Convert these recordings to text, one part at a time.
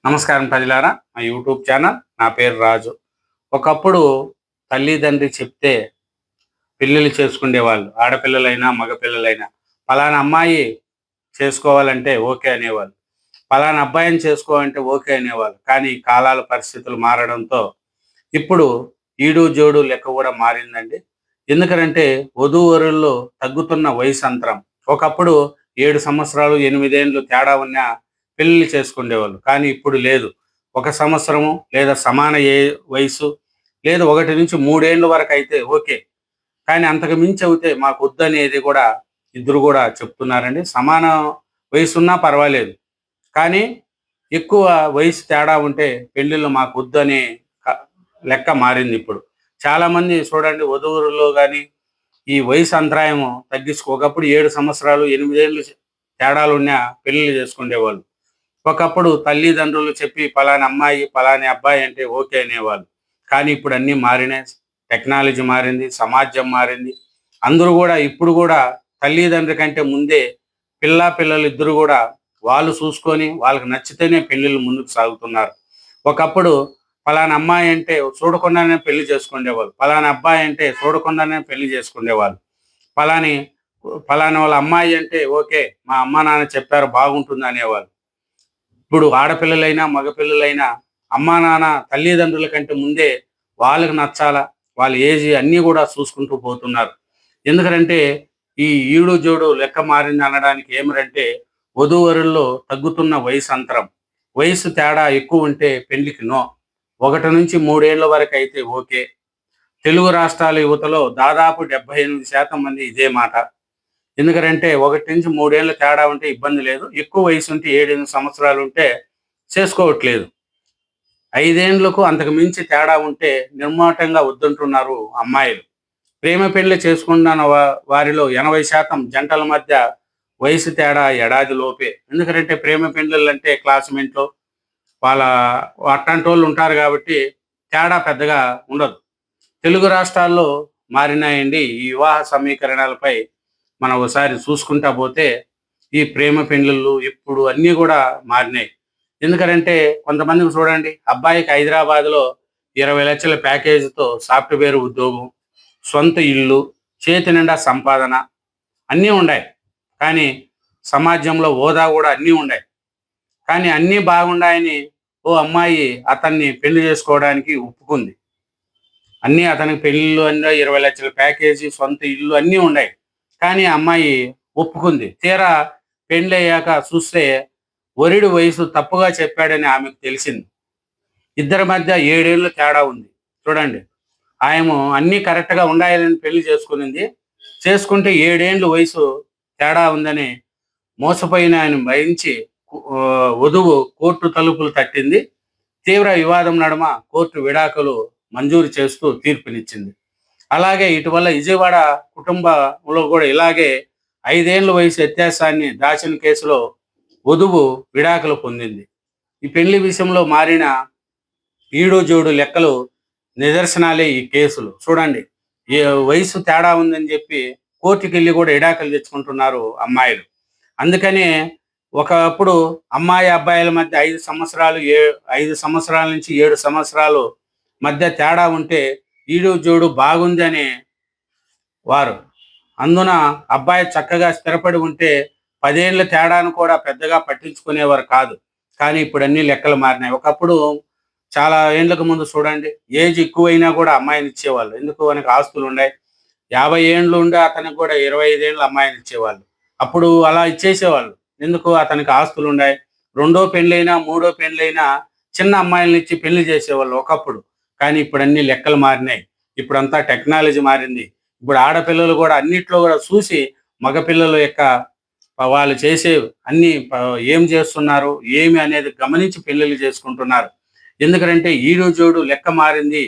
నమస్కారం ప్రజలారా, మా యూట్యూబ్ ఛానల్. నా పేరు రాజు. ఒకప్పుడు తల్లిదండ్రి చెప్తే పెళ్ళిళ్ళు చేసుకునేవాళ్ళు. ఆడపిల్లలైనా మగపిల్లలైనా పలానా అమ్మాయి చేసుకోవాలంటే ఓకే అనేవాళ్ళు. పలానా అబ్బాయిని చేసుకోవాలంటే ఓకే అనేవాళ్ళు. కానీ కాలాల పరిస్థితులు మారడంతో ఇప్పుడు ఈడు జోడు లెక్క కూడా మారిందండి. ఎందుకనంటే వధూవరుల్లో తగ్గుతున్న వయసు అంతరం. ఒకప్పుడు 7 సంవత్సరాలు 8 ఏళ్ళు తేడా ఉన్న పెళ్లిళ్ళు చేసుకునేవాళ్ళు. కానీ ఇప్పుడు లేదు. 1 సంవత్సరము లేదా సమాన వయసు లేదా 1-3 ఏళ్ళ వరకైతే ఓకే. కానీ అంతకు మించి అవుతే మాకొద్దనేది కూడా ఇద్దరు కూడా చెప్తున్నారండి. సమాన వయసున్నా పర్వాలేదు. కానీ ఎక్కువ వయసు తేడా ఉంటే పెళ్ళిళ్ళు మాకొద్దనే క లెక్క మారిందిప్పుడు. చాలామంది చూడండి వధూవరుల్లో గాని ఈ వయసు అంతరాయము తగ్గించుకోకప్పుడు 7 సంవత్సరాలు 8 ఏళ్ళు తేడాలున్న పెళ్ళిళ్ళు చేసుకునేవాళ్ళు. ఒకప్పుడు తల్లిదండ్రులు చెప్పి పలానా అమ్మాయి, పలానా అబ్బాయి అంటే ఓకే అనేవాళ్ళు. కానీ ఇప్పుడు అన్నీ మారినాయి. టెక్నాలజీ మారింది, సమాజం మారింది. అందరూ గూడా ఇప్పుడు గూడా తల్లిదండ్రి కంటే ముందే పిల్లలు ఇద్దరు గూడా వాళ్ళు చూసుకొని వాళ్ళకి నచ్చితేనే పెళ్ళిళ్ళు ముందుకు సాగుతున్నారు. ఒకప్పుడు పలానా అమ్మాయి అంటే చూడకుండానే పెళ్లి చేసుకునేవాళ్ళు. పలానా అబ్బాయి అంటే చూడకుండానే పెళ్లి చేసుకునేవాళ్ళు. పలాని పలానా వాళ్ళ అమ్మాయి అంటే ఓకే. మా అమ్మ నాన్న చెప్పారు బాగుంటుంది అనేవాళ్ళు. ఇప్పుడు ఆడపిల్లలైనా, మగపిల్లలైనా అమ్మా, నాన్న తల్లిదండ్రుల కంటే ముందే వాళ్ళకి నచ్చాలా, వాళ్ళ ఏజ్ అన్నీ గూడా చూసుకుంటూ పోతున్నారు. ఎందుకనంటే ఈ ఈడు, జోడు లెక్క మారింది అనడానికి ఏమిరంటే వధూవరుల్లో తగ్గుతున్న వయసు అంతరం. వయసు తేడా ఎక్కువుంటే పెళ్లికి నో. 1-3 ఏళ్ల వరకైతే ఓకే. తెలుగు రాష్ట్రాల యువతలో దాదాపు 78% మంది ఇదే మాట. ఎందుకంటే 1-3 ఏళ్ల తేడా ఉంటే ఇబ్బంది లేదు. ఎక్కువ వయసు ఉంటే 7-8 సంవత్సరాలు ఉంటే చేసుకోవట్లేదు. 5 ఏండ్లకు అంతకు మించి తేడా ఉంటే నిర్మోహటంగా వద్దంటున్నారు అమ్మాయిలు. ప్రేమ పెళ్లి చేసుకున్న వారిలో 80% జంటల మధ్య వయసు తేడా ఏడాది లోపే. ఎందుకంటే ప్రేమ పెళ్ళిళ్ళంటే క్లాస్‌మేట్‌లో వాళ్ళ అట్టాంటోళ్ళు ఉంటారు కాబట్టి తేడా పెద్దగా ఉండదు. తెలుగు రాష్ట్రాల్లో మారినాయండి ఈ వివాహ సమీకరణాలపై మనం ఒకసారి చూసుకుంటా పోతే ఈ ప్రేమ పెళ్ళిళ్ళు ఇప్పుడు అన్నీ కూడా మారినాయి. ఎందుకనంటే కొంతమందికి చూడండి అబ్బాయికి హైదరాబాద్‌లో 20 లక్షల ప్యాకేజీతో సాఫ్ట్‌వేర్ ఉద్యోగం, సొంత ఇల్లు, చేతి నిండా సంపాదన అన్నీ ఉండాయి. కానీ సమాజంలో హోదా కూడా అన్నీ ఉండాయి. కానీ అన్నీ బాగుండాయని ఓ అమ్మాయి అతన్ని పెళ్లి చేసుకోవడానికి ఒప్పుకుంది. అన్నీ అతనికి పెళ్ళిళ్ళు అన్నీ 20 లక్షల ప్యాకేజీ, సొంత ఇల్లు అన్నీ ఉన్నాయి. కానీ ఆ అమ్మాయి ఒప్పుకుంది. తీరా పెండ్లయ్యాక చూస్తే వరుడి వయసు తప్పుగా చెప్పాడని ఆమెకు తెలిసింది. ఇద్దరి మధ్య 7 ఏళ్ల తేడా ఉంది. చూడండి. ఆయనేమో అన్నీ కరెక్ట్‌గా ఉండాలని పెళ్లి చేసుకునింది. చేసుకుంటే 7 ఏండ్లు వయసు తేడా ఉందని మోసపోయిన ఆయన భరించి వధువు కోర్టు తలుపులు తట్టింది. తీవ్ర వివాదం నడుమ కోర్టు విడాకులు మంజూరు చేస్తూ తీర్పునిచ్చింది. అలాగే ఇటీవల విజయవాడ కుటుంబంలో కూడా ఇలాగే 5 ఏళ్ల వయసు వ్యత్యాసాన్ని దాచిన కేసులో వధువు విడాకులు పొందింది. ఈ పెళ్లి విషయంలో మారిన ఈడు జోడు లెక్కలు నిదర్శనాలే ఈ కేసులు. చూడండి. ఈ వయసు తేడా ఉందని చెప్పి కోర్టుకెళ్ళి కూడా విడాకులు తెచ్చుకుంటున్నారు అమ్మాయిలు. అందుకనే ఒకప్పుడు అమ్మాయి, అబ్బాయిల మధ్య 5 సంవత్సరాల నుంచి 7 సంవత్సరాలు మధ్య తేడా ఉంటే ఈడు జోడు బాగుందని వారు. అందున అబ్బాయి చక్కగా స్థిరపడి ఉంటే 10 ఏళ్ల తేడాను కూడా పెద్దగా పట్టించుకునేవారు కాదు. కానీ ఇప్పుడు అన్ని లెక్కలు మారినాయి. ఒకప్పుడు చాలా ఏండ్లకు ముందు చూడండి ఏజ్ ఎక్కువైనా కూడా అమ్మాయినిచ్చేవాళ్ళు. ఎందుకు ఆయనకు ఆస్తులున్నాయి. 50 ఏండ్లు ఉండే అతనికి కూడా 25 ఏళ్ళు అమ్మాయినిచ్చేవాళ్ళు. అప్పుడు అలా ఇచ్చేసేవాళ్ళు. ఎందుకు అతనికి ఆస్తులున్నాయి. రెండో పెళ్ళైనా, మూడో పెళ్ళైనా చిన్న అమ్మాయిలనిచ్చి పెళ్లి చేసేవాళ్ళు ఒకప్పుడు. కానీ ఇప్పుడు అన్ని లెక్కలు మారినాయి. ఇప్పుడంతా టెక్నాలజీ మారింది. ఇప్పుడు ఆడపిల్లలు కూడా అన్నిట్లో కూడా చూసి మగపిల్లల యొక్క వాళ్ళు చేసే అన్ని ఏం చేస్తున్నారు, ఏమి అనేది గమనించి పెళ్ళిళ్ళు చేసుకుంటున్నారు. ఎందుకంటే ఈడు జోడు లెక్క మారింది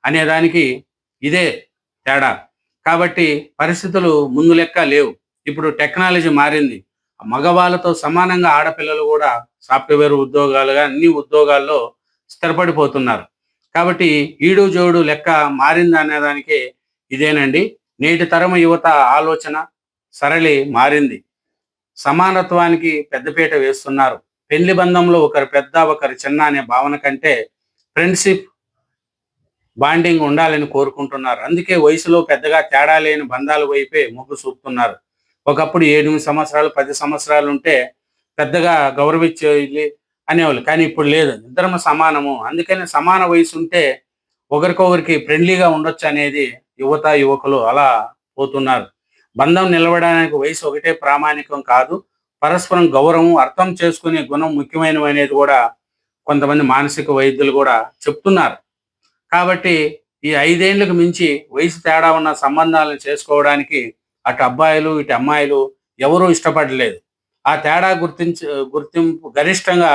అనేదానికి ఇదే తేడా. కాబట్టి పరిస్థితులు ముందు లెక్క లేవు. ఇప్పుడు టెక్నాలజీ మారింది. మగవాళ్ళతో సమానంగా ఆడపిల్లలు కూడా సాఫ్ట్‌వేర్ ఉద్యోగాలుగా అన్ని ఉద్యోగాల్లో స్థిరపడిపోతున్నారు. కాబట్టి ఈడు జోడు లెక్క మారిందనేదానికి ఇదేనండి. నేటి తరం యువత ఆలోచన సరళి మారింది. సమానత్వానికి పెద్దపీట వేస్తున్నారు. పెళ్లి బంధంలో ఒకరు పెద్ద ఒకరు చిన్న అనే భావన కంటే ఫ్రెండ్షిప్ బాండింగ్ ఉండాలని కోరుకుంటున్నారు. అందుకే వయసులో పెద్దగా తేడా లేని బంధాల వైపే మొగ్గు చూపుతున్నారు. ఒకప్పుడు 8 సంవత్సరాలు 10 సంవత్సరాలు ఉంటే పెద్దగా గౌరవించేది అనేవాళ్ళు. కానీ ఇప్పుడు లేదు. ఇద్దరం సమానము. అందుకని సమాన వయసు ఉంటే ఒకరికొకరికి ఫ్రెండ్లీగా ఉండొచ్చు అనేది యువత యువకులు అలా పోతున్నారు. బంధం నిలవడానికి వయసు ఒకటే ప్రామాణికం కాదు. పరస్పరం గౌరవం, అర్థం చేసుకునే గుణం ముఖ్యమైనవి అనేది కూడా కొంతమంది మానసిక వైద్యులు కూడా చెప్తున్నారు. కాబట్టి ఈ 5 ఏళ్లకు మించి వయసు తేడా ఉన్న సంబంధాలను చేసుకోవడానికి అటు అబ్బాయిలు, ఇటు అమ్మాయిలు ఎవరూ ఇష్టపడలేదు. ఆ తేడా గుర్తింపు గరిష్టంగా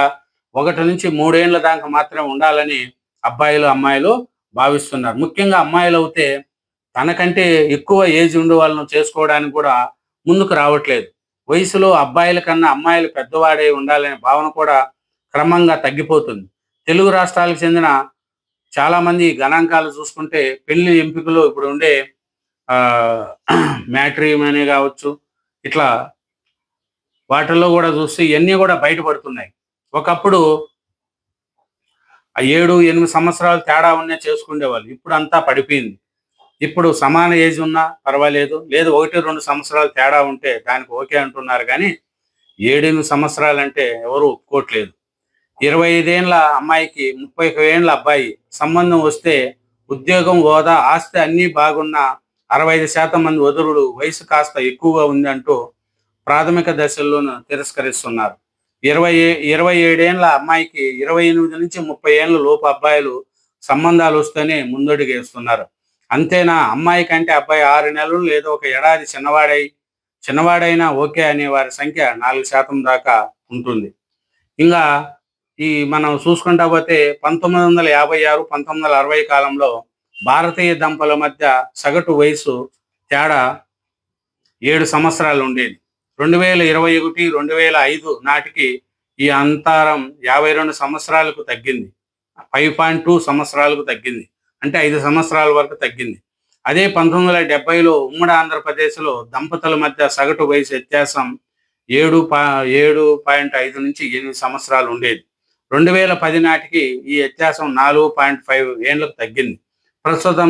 1-3 ఏళ్ల దాకా మాత్రమే ఉండాలని అబ్బాయిలు, అమ్మాయిలు భావిస్తున్నారు. ముఖ్యంగా అమ్మాయిలవుతే తనకంటే ఎక్కువ ఏజ్ ఉండే వాళ్ళను చేసుకోవడానికి కూడా ముందుకు రావట్లేదు. వయసులో అబ్బాయిల కన్నా అమ్మాయిలు పెద్దవాడై ఉండాలనే భావన కూడా క్రమంగా తగ్గిపోతుంది. తెలుగు రాష్ట్రాలకు చెందిన చాలామంది గణాంకాలు చూసుకుంటే పెళ్లి ఎంపికలో ఇప్పుడు ఉండే మ్యాట్రిమోనీ కావచ్చు, ఇట్లా వాటిల్లో కూడా చూస్తే ఇవన్నీ కూడా బయటపడుతున్నాయి. ఒకప్పుడు 7, 8 సంవత్సరాలు తేడా ఉన్నా చేసుకునేవాళ్ళు. ఇప్పుడు అంతా పడిపోయింది. ఇప్పుడు సమాన ఏజ్ ఉన్నా పర్వాలేదు. లేదు 1, 2 సంవత్సరాలు తేడా ఉంటే దానికి ఓకే అంటున్నారు కానీ 7, 8 సంవత్సరాలంటే ఎవరు ఒప్పుకోవట్లేదు. 25 ఏళ్ల అమ్మాయికి 31 ఏళ్ల అబ్బాయి సంబంధం వస్తే ఉద్యోగం, హోదా, ఆస్తి అన్నీ బాగున్న 65% మంది వధువులు వయసు కాస్త ఎక్కువగా ఉందంటూ ప్రాథమిక దశల్లోనూ తిరస్కరిస్తున్నారు. 27 ఏళ్ల అమ్మాయికి 28-30 ఏళ్ల లోపు అబ్బాయిలు సంబంధాలు వస్తేనే ముందడుగేస్తున్నారు. అంతేనా, అమ్మాయి కంటే అబ్బాయి 6 నెలలు లేదా ఒక ఏడాది చిన్నవాడైనా ఓకే అనే వారి సంఖ్య 4% దాకా ఉంటుంది. ఇంకా మనం చూసుకుంటా పోతే 1956, 1960 కాలంలో భారతీయ దంపతుల మధ్య సగటు వయసు తేడా 7 సంవత్సరాలు ఉండేది. 2021, 2005 నాటికి ఈ అంతరం 52 సంవత్సరాలకు తగ్గింది. 5.2 సంవత్సరాలకు తగ్గింది. అంటే 5 సంవత్సరాల వరకు తగ్గింది. అదే 1970లో ఉమ్మడి ఆంధ్రప్రదేశ్లో దంపతుల మధ్య సగటు వయసు వ్యత్యాసం 7.5 నుంచి 8 సంవత్సరాలు ఉండేది. 2010 నాటికి ఈ వ్యత్యాసం 4.5 ఏళ్లకు తగ్గింది. ప్రస్తుతం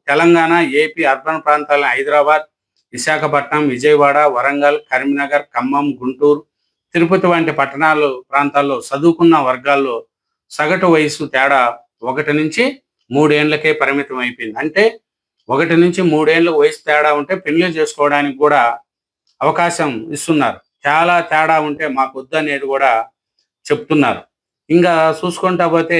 తెలంగాణ, ఏపీ అర్బన్ ప్రాంతాల హైదరాబాద్, విశాఖపట్నం, విజయవాడ, వరంగల్, కరీంనగర్, ఖమ్మం, గుంటూరు, తిరుపతి వంటి ప్రాంతాల్లో చదువుకున్న వర్గాల్లో సగటు వయసు తేడా 1-3 ఏళ్లకే పరిమితం అయిపోయింది. అంటే 1-3 ఏళ్ళ వయసు తేడా ఉంటే పెళ్లి చేసుకోవడానికి కూడా అవకాశం ఇస్తున్నారు. చాలా తేడా ఉంటే మాకు వద్దు అనేది కూడా చెప్తున్నారు. ఇంకా చూసుకుంటా పోతే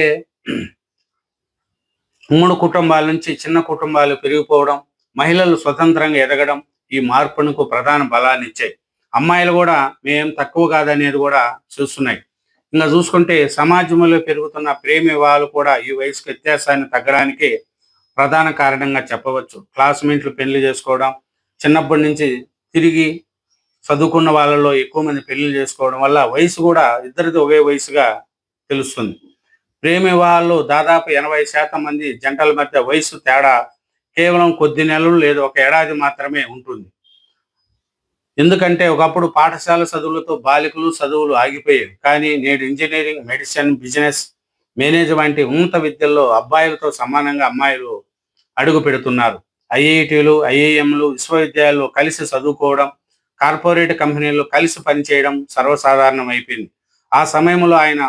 ఉమ్మడి కుటుంబాల నుంచి చిన్న కుటుంబాలు పెరిగిపోవడం, మహిళలు స్వతంత్రంగా ఎదగడం ఈ మార్పునకు ప్రధాన బలాన్ని ఇచ్చాయి. అమ్మాయిలు కూడా మేం తక్కువ కాదనేది కూడా చూస్తున్నాయి. ఇంకా చూసుకుంటే సమాజంలో పెరుగుతున్న ప్రేమ వివాహాలు కూడా ఈ వయసు వ్యత్యాసాన్ని తగ్గడానికి ప్రధాన కారణంగా చెప్పవచ్చు. క్లాస్మేట్లు పెళ్లి చేసుకోవడం, చిన్నప్పటి నుంచి తిరిగి చదువుకున్న వాళ్ళలో ఎక్కువ మంది పెళ్లి చేసుకోవడం వల్ల వయసు కూడా ఇద్దరిది ఒకే వయసుగా తెలుస్తుంది. ప్రేమ వివాహాల్లో దాదాపు 80% మంది జంటల మధ్య వయసు తేడా కేవలం కొద్ది నెలలు లేదా ఒక ఏడాది మాత్రమే ఉంటుంది. ఎందుకంటే ఒకప్పుడు పాఠశాల చదువులతో బాలికలు చదువులు ఆగిపోయేవి. కానీ నేడు ఇంజనీరింగ్, మెడిసిన్, బిజినెస్, మేనేజ్ వంటి ఉన్నత విద్యల్లో అబ్బాయిలతో సమానంగా అమ్మాయిలు అడుగు పెడుతున్నారు. ఐఐటీలు, ఐఐఎంలు, విశ్వవిద్యాలయాల్లో కలిసి చదువుకోవడం, కార్పొరేట్ కంపెనీల్లో కలిసి పనిచేయడం సర్వసాధారణం అయిపోయింది. ఆ సమయంలో ఆయన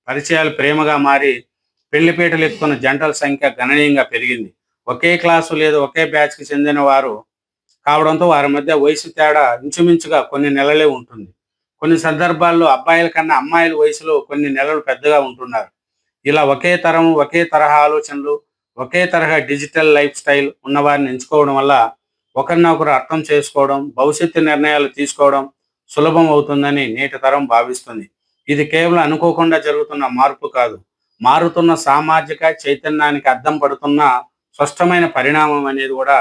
పరిచయాలు ప్రేమగా మారి పెళ్లిపీటలు ఎక్కుతున్న జంటల సంఖ్య గణనీయంగా పెరిగింది. ఒకే క్లాసు లేదా ఒకే బ్యాచ్కి చెందిన వారు కావడంతో వారి మధ్య వయసు తేడా ఇంచుమించుగా కొన్ని నెలలే ఉంటుంది. కొన్ని సందర్భాల్లో అబ్బాయిల కన్నా అమ్మాయిల వయసులో కొన్ని నెలలు పెద్దగా ఉంటున్నారు. ఇలా ఒకే తరం, ఒకే తరహా ఆలోచనలు, ఒకే తరహా డిజిటల్ లైఫ్ స్టైల్ ఉన్నవారిని ఎంచుకోవడం వల్ల ఒకరినొకరు అర్థం చేసుకోవడం, భవిష్యత్తు నిర్ణయాలు తీసుకోవడం సులభం అవుతుందని నేటి తరం భావిస్తుంది. ఇది కేవలం అనుకోకుండా జరుగుతున్న మార్పు కాదు, మారుతున్న సామాజిక చైతన్యానికి అద్దం పడుతున్న స్పష్టమైన పరిణామం అనేది కూడా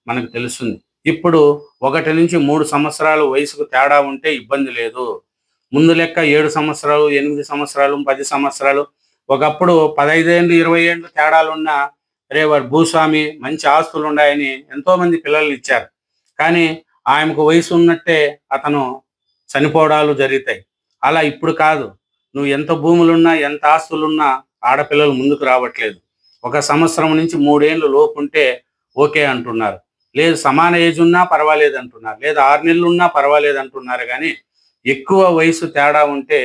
మనకు తెలుస్తుంది. ఇప్పుడు 1-3 సంవత్సరాలు వయసుకు తేడా ఉంటే ఇబ్బంది లేదు. ముందు లెక్క 7 సంవత్సరాలు, 8 సంవత్సరాలు, 10 సంవత్సరాలు, ఒకప్పుడు 15 ఏళ్ళు, 20 ఏళ్ళు తేడాలున్న రే వాడు భూస్వామి, మంచి ఆస్తులు ఉన్నాయని ఎంతో మంది పిల్లల్ని ఇచ్చారు. కానీ ఆయనకు వయసు ఉన్నట్టే అతను చనిపోవడాలు జరుగుతాయి. అలా ఇప్పుడు కాదు. నువ్వు ఎంత భూములున్నా, ఎంత ఆస్తులున్నా ఆడపిల్లలు ముందుకు రావట్లేదు. ఒక సంవత్సరం నుంచి 3 ఏళ్ళు లోపుంటే ఓకే అంటున్నారు. లేదు సమాన ఏజ్ ఉన్నా పర్వాలేదంటున్నారు. లేదా 6 నెలలున్నా పర్వాలేదంటున్నారు గానీ, ఎక్కువ వయసు తేడా ఉంటే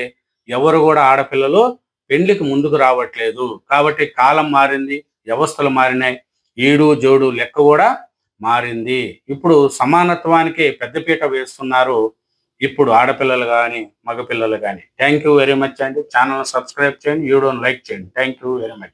ఎవరు గూడా ఆడపిల్లలు పెండ్లికి ముందుకు రావట్లేదు. కాబట్టి కాలం మారింది, వ్యవస్థలు మారినాయి. ఈడు, జోడు లెక్క గూడా మారింది. ఇప్పుడు సమానత్వానికి పెద్దపీట వేస్తున్నారు. ఇప్పుడు ఆడపిల్లలు గాని, మగపిల్లలు గాని. థాంక్ యూ వెరీ మచ్ అండి. ఛానెల్‌ని సబ్స్క్రైబ్ చేయండి. వీడియోని లైక్ చేయండి. Thank you very much.